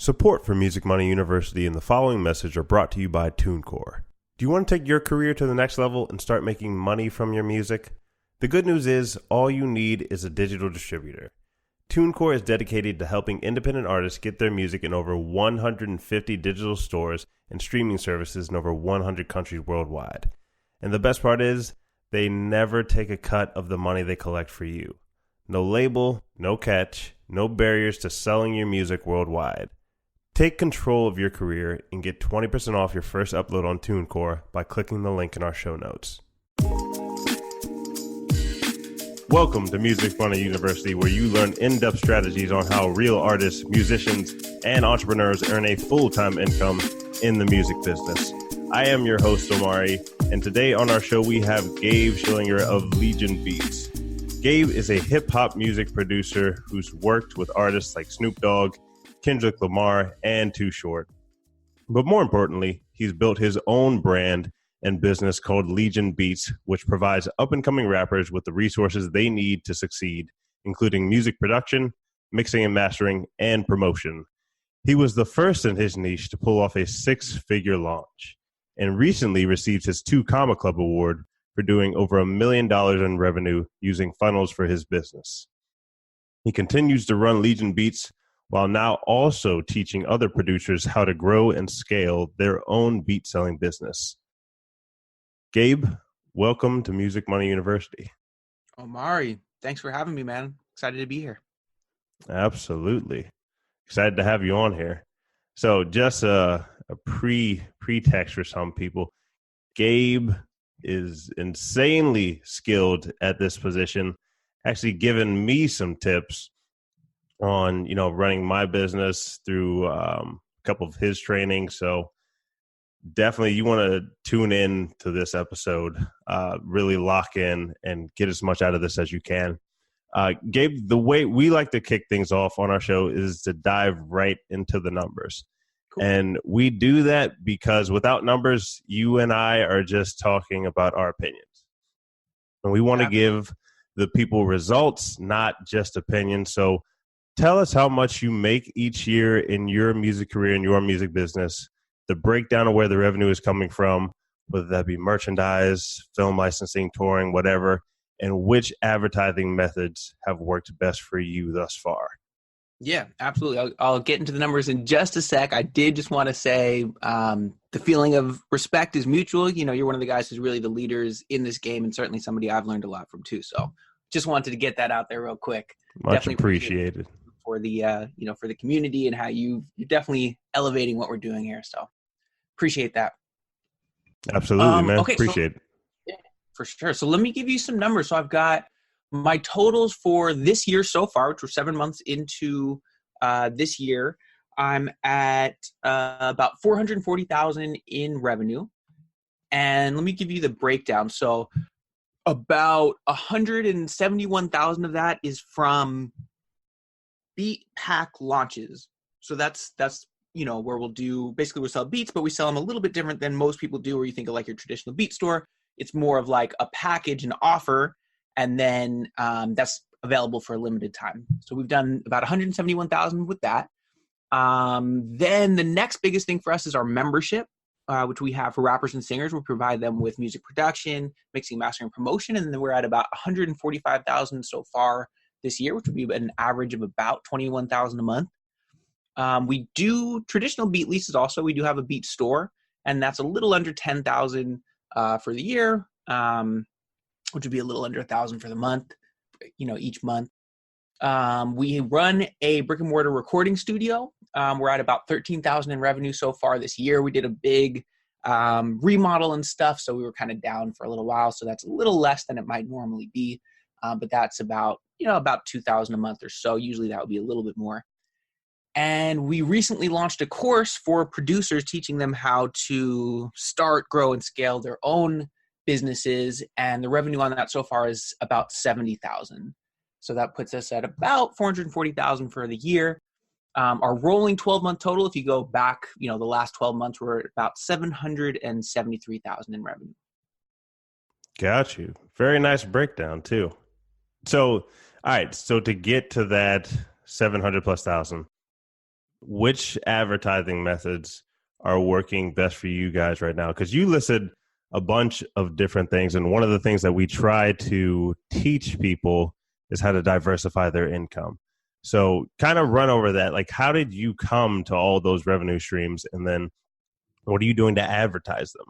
Support for Music Money University and the following message are brought to you by TuneCore. Do you want to take your career to the next level and start making money from your music? The good news is all you need is a digital distributor. TuneCore is dedicated to helping independent artists get their music in over 150 digital stores and streaming services in over 100 countries worldwide. And the best part is, they never take a cut of the money they collect for you. No label, no catch, no barriers to selling your music worldwide. Take control of your career and get 20% off your first upload on TuneCore by clicking the link in our show notes. Welcome to Music Money University, where you learn in-depth strategies on how real artists, musicians, and entrepreneurs earn a full-time income in the music business. I am your host, Omari, and today on our show we have Gabe Schillinger of Legion Beats. Gabe is a hip-hop music producer who's worked with artists like Snoop Dogg, Kendrick Lamar, and Too Short. But more importantly, he's built his own brand and business called Legion Beats, which provides up-and-coming rappers with the resources they need to succeed, including music production, mixing and mastering, and promotion. He was the first in his niche to pull off a six-figure launch, and recently received his 2 Comma Club Award for doing over $1 million in revenue using funnels for his business. He continues to run Legion Beats while now also teaching other producers how to grow and scale their own beat-selling business. Gabe, welcome to Music Money University. Omari, thanks for having me, man. Excited to be here. Absolutely. Excited to have you on here. So just a pretext for some people. Gabe is insanely skilled at this position, actually given me some tips on, running my business through a couple of his trainings. So definitely you want to tune in to this episode, really lock in and get as much out of this as you can. Gabe, the way we like to kick things off on our show is to dive right into the numbers. Cool. And we do that because without numbers, you and I are just talking about our opinions. And we want to give the people results, not just opinions. So tell us how much you make each year in your music career, in your music business, the breakdown of where the revenue is coming from, whether that be merchandise, film licensing, touring, whatever, and which advertising methods have worked best for you thus far. Yeah, absolutely. I'll get into the numbers in just a sec. I did just want to say the feeling of respect is mutual. You're one of the guys who's really the leaders in this game, and certainly somebody I've learned a lot from too. So just wanted to get that out there real quick. Much definitely appreciated. For the for the community and how you're definitely elevating what we're doing here. So appreciate that. Absolutely, man. Okay, appreciate it. Yeah, for sure. So let me give you some numbers. So I've got my totals for this year so far, which we're 7 months into this year. I'm at about $440,000 in revenue. And let me give you the breakdown. So about $171,000 of that is from beat pack launches. So that's where we'll sell beats, but we sell them a little bit different than most people do, where you think of like your traditional beat store. It's more of like a package, an offer, and then that's available for a limited time. So we've done about $171,000 with that. Then the next biggest thing for us is our membership, which we have for rappers and singers. We provide them with music production, mixing, mastering, promotion, and then we're at about $145,000 so far this year, which would be an average of about $21,000 a month. We do traditional beat leases also. We do have a beat store, and that's a little under $10,000 for the year, which would be a little under $1,000 for the month, each month. We run a brick and mortar recording studio. We're at about $13,000 in revenue so far this year. We did a big remodel and stuff, so we were kind of down for a little while. So that's a little less than it might normally be, but that's about $2,000 a month or so. Usually that would be a little bit more. And we recently launched a course for producers, teaching them how to start, grow, and scale their own businesses. And the revenue on that so far is about $70,000. So that puts us at about $440,000 for the year. Our rolling 12-month total, if you go back, the last 12 months, we're at about $773,000 in revenue. Got you. Very nice breakdown too. So, all right. So to get to that 700 plus thousand, which advertising methods are working best for you guys right now? Because you listed a bunch of different things, and one of the things that we try to teach people is how to diversify their income. So kind of run over that. Like, how did you come to all those revenue streams, and then what are you doing to advertise them?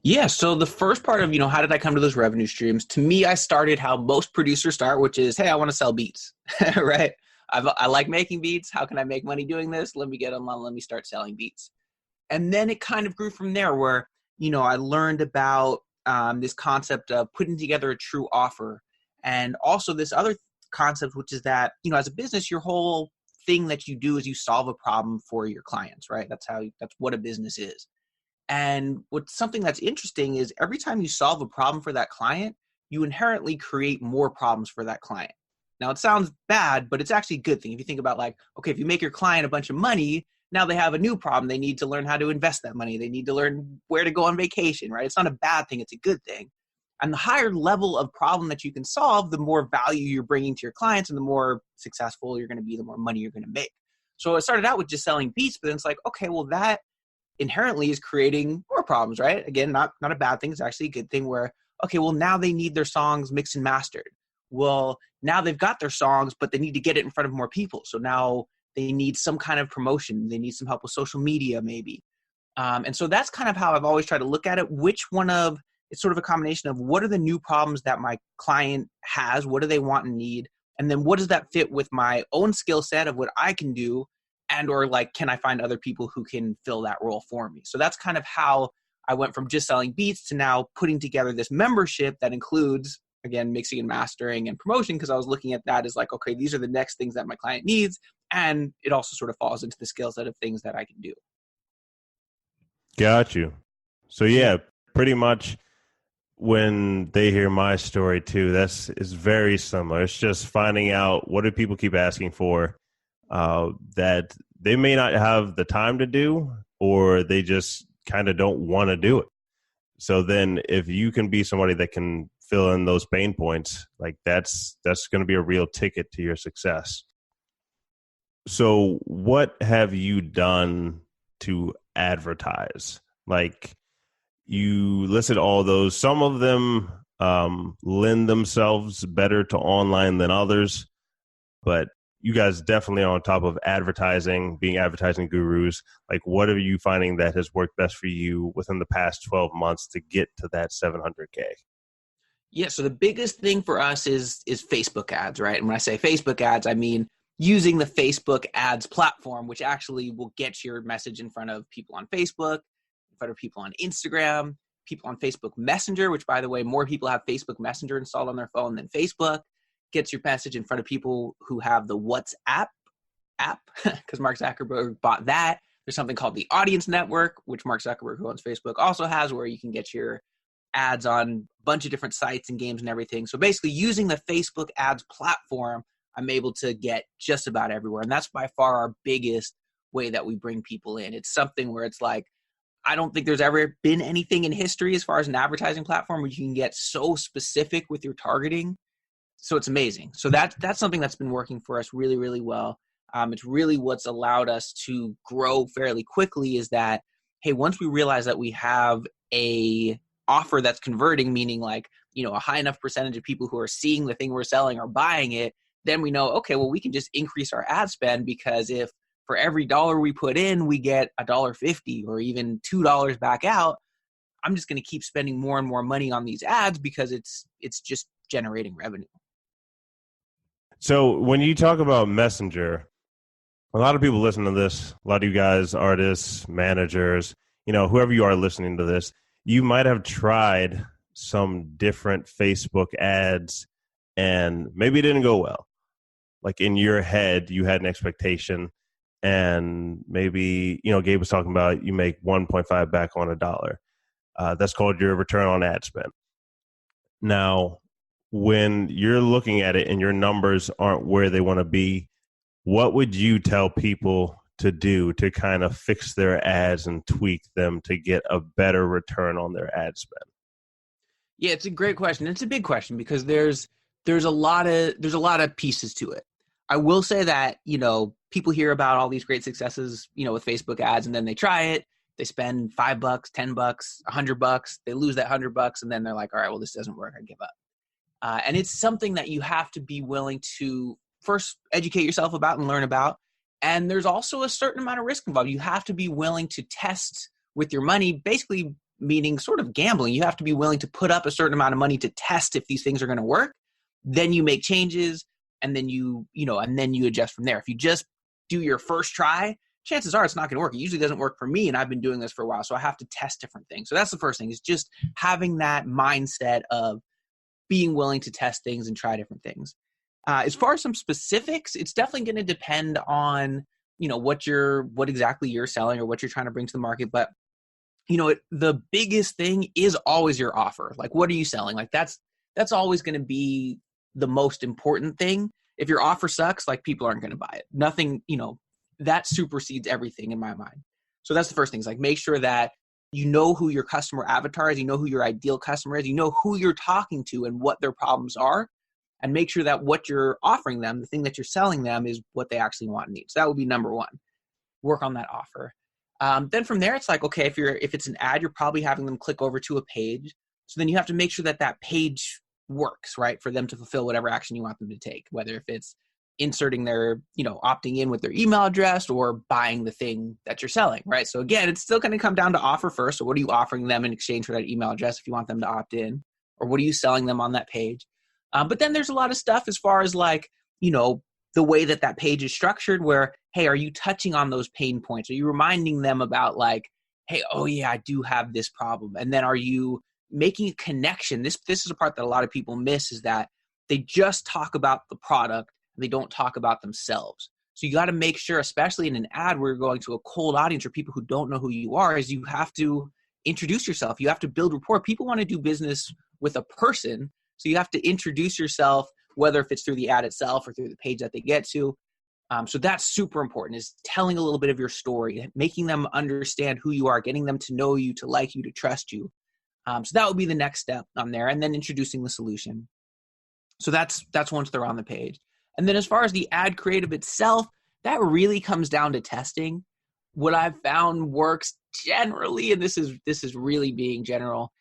Yeah, so the first part of, how did I come to those revenue streams? To me, I started how most producers start, which is, hey, I want to sell beats, right? I like making beats. How can I make money doing this? Let me get online. Let me start selling beats. And then it kind of grew from there where, I learned about this concept of putting together a true offer. And also this other concept, which is that, as a business, your whole thing that you do is you solve a problem for your clients, right? That's what a business is. And what's something that's interesting is every time you solve a problem for that client, you inherently create more problems for that client. Now, it sounds bad, but it's actually a good thing. If you think about okay, if you make your client a bunch of money, now they have a new problem. They need to learn how to invest that money. They need to learn where to go on vacation, right? It's not a bad thing. It's a good thing. And the higher level of problem that you can solve, the more value you're bringing to your clients and the more successful you're going to be, the more money you're going to make. So it started out with just selling beats, but then it's okay, well, that inherently is creating more problems, right? Again, not a bad thing. It's actually a good thing where, okay, well, now they need their songs mixed and mastered. Well, now they've got their songs, but they need to get it in front of more people. So now they need some kind of promotion. They need some help with social media, maybe. And so that's kind of how I've always tried to look at it. It's sort of a combination of what are the new problems that my client has? What do they want and need? And then what does that fit with my own skill set of what I can do? And or can I find other people who can fill that role for me? So that's kind of how I went from just selling beats to now putting together this membership that includes, again, mixing and mastering and promotion, because I was looking at that as okay, these are the next things that my client needs. And it also sort of falls into the skill set of things that I can do. Got you. So yeah, pretty much when they hear my story too, is very similar. It's just finding out what do people keep asking for, that they may not have the time to do, or they just kind of don't want to do it. So then if you can be somebody that can fill in those pain points, that's going to be a real ticket to your success. So what have you done to advertise? You listed all those. Some of them lend themselves better to online than others, but you guys definitely are on top of advertising, being advertising gurus. What are you finding that has worked best for you within the past 12 months to get to that 700K? Yeah, so the biggest thing for us is Facebook ads, right? And when I say Facebook ads, I mean using the Facebook ads platform, which actually will get your message in front of people on Facebook, in front of people on Instagram, people on Facebook Messenger, which, by the way, more people have Facebook Messenger installed on their phone than Facebook. Gets your message in front of people who have the WhatsApp app, because Mark Zuckerberg bought that. There's something called the Audience Network, which Mark Zuckerberg, who owns Facebook, also has, where you can get your ads on a bunch of different sites and games and everything. So basically using the Facebook ads platform, I'm able to get just about everywhere. And that's by far our biggest way that we bring people in. It's something where it's I don't think there's ever been anything in history as far as an advertising platform where you can get so specific with your targeting. So it's amazing. So that's something that's been working for us really, really well. It's really what's allowed us to grow fairly quickly is that, hey, once we realize that we have a offer that's converting, meaning a high enough percentage of people who are seeing the thing we're selling are buying it, then we know, okay, well, we can just increase our ad spend, because if for every dollar we put in, we get $1.50 or even $2 back out, I'm just going to keep spending more and more money on these ads because it's just generating revenue. So when you talk about Messenger, a lot of people listen to this, a lot of you guys, artists, managers, whoever you are listening to this, you might have tried some different Facebook ads and maybe it didn't go well. In your head, you had an expectation, and maybe, Gabe was talking about you make 1.5 back on $1. That's called your return on ad spend. Now, when you're looking at it and your numbers aren't where they want to be, what would you tell people to do to kind of fix their ads and tweak them to get a better return on their ad spend? Yeah, it's a great question. It's a big question because there's a lot of pieces to it. I will say that, people hear about all these great successes, with Facebook ads, and then they try it. They spend $5, $10, $100. They lose that $100, and then they're like, all right, well, this doesn't work. I give up. And it's something that you have to be willing to first educate yourself about and learn about. And there's also a certain amount of risk involved. You have to be willing to test with your money, basically meaning sort of gambling. You have to be willing to put up a certain amount of money to test if these things are going to work. Then you make changes, and then you adjust from there. If you just do your first try, chances are it's not going to work. It usually doesn't work for me, and I've been doing this for a while, so I have to test different things. So that's the first thing, is just having that mindset of being willing to test things and try different things. As far as some specifics, it's definitely going to depend on, what exactly you're selling or what you're trying to bring to the market. But, the biggest thing is always your offer. Like, what are you selling? Like, that's always going to be the most important thing. If your offer sucks, like, people aren't going to buy it. Nothing, that supersedes everything in my mind. So that's the first thing, is like, make sure that you know who your customer avatar is, you know who your ideal customer is, you know who you're talking to and what their problems are, and make sure that what you're offering them, the thing that you're selling them, is what they actually want and need. So that would be number one. Work on that offer. Then from there, it's like, okay, if it's an ad, you're probably having them click over to a page. So then you have to make sure that that page works, right, for them to fulfill whatever action you want them to take, whether if it's inserting their, opting in with their email address or buying the thing that you're selling, right? So again, it's still going to come down to offer first. So what are you offering them in exchange for that email address if you want them to opt in? Or what are you selling them on that page? But then there's a lot of stuff as far as like, the way that page is structured, where, hey, are you touching on those pain points? Are you reminding them about like, hey, oh yeah, I do have this problem? And then are you making a connection? This is a part that a lot of people miss, is that they just talk about the product and they don't talk about themselves. So you got to make sure, especially in an ad where you're going to a cold audience or people who don't know who you are, is you have to introduce yourself. You have to build rapport. People want to do business with a person. So you have to introduce yourself, whether if it's through the ad itself or through the page that they get to. So that's super important, is telling a little bit of your story, making them understand who you are, getting them to know you, to like you, to trust you. So that would be the next step on there. And then introducing the solution. So that's once they're on the page. And then as far as the ad creative itself, that really comes down to testing. What I've found works generally, and this is really being general,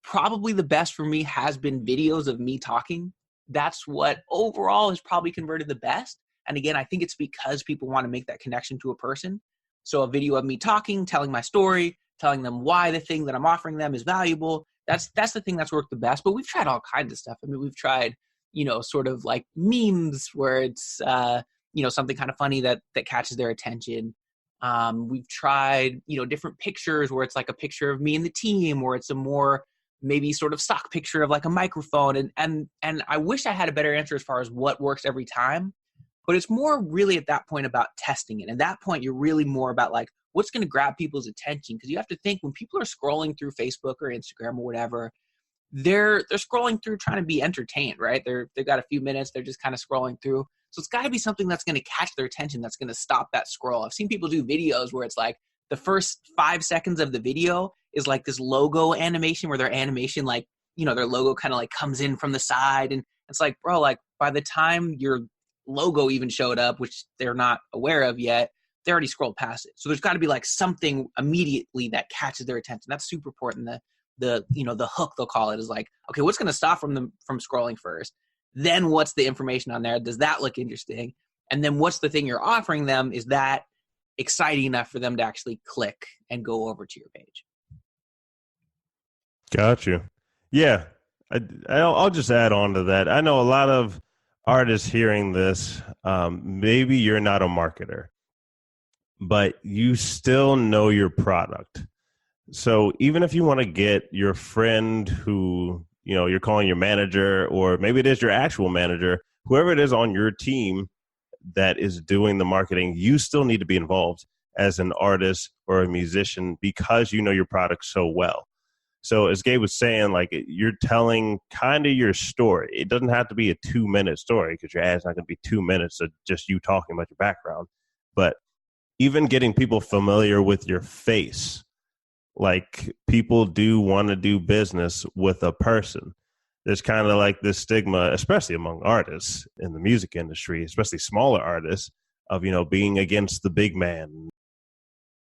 probably the best for me has been videos of me talking. That's what overall has probably converted the best. And again, I think it's because people want to make that connection to a person. So a video of me talking, telling my story, telling them why the thing that I'm offering them is valuable. That's the thing that's worked the best. But we've tried all kinds of stuff. I mean, we've tried, sort of like memes where it's, something kind of funny that catches their attention. We've tried, different pictures where it's like a picture of me and the team, or it's a more maybe sort of stock picture of like a microphone. And I wish I had a better answer as far as what works every time, but it's more really at that point about testing it. And at that point, you're really more about like, what's going to grab people's attention? Because you have to think, when people are scrolling through Facebook or Instagram or whatever, they're scrolling through trying to be entertained, right? They've got a few minutes. They're just kind of scrolling through. So it's got to be something that's going to catch their attention, that's going to stop that scroll. I've seen people do videos where it's like the first 5 seconds of the video is like this logo animation where their animation, like, their logo kind of like comes in from the side. And it's like, bro, like by the time your logo even showed up, which they're not aware of yet, they already scrolled past it. So there's got to be like something immediately that catches their attention. That's super important. The hook, they'll call it, is like, okay, what's going to stop them from scrolling first? Then what's the information on there? Does that look interesting? And then what's the thing you're offering them? Is that exciting enough for them to actually click and go over to your page? Got you. Yeah. I'll just add on to that. I know a lot of artists hearing this, maybe you're not a marketer, but you still know your product. So even if you want to get your friend who, you're calling your manager, or maybe it is your actual manager, whoever it is on your team that is doing the marketing, you still need to be involved as an artist or a musician, because you know your product so well. So as Gabe was saying, like, you're telling kind of your story. It doesn't have to be a 2-minute story, because your ad's not going to be 2 minutes of just you talking about your background. But even getting people familiar with your face, like, people do want to do business with a person. there's kind of like this stigma, especially among artists in the music industry, especially smaller artists, of, being against the big man,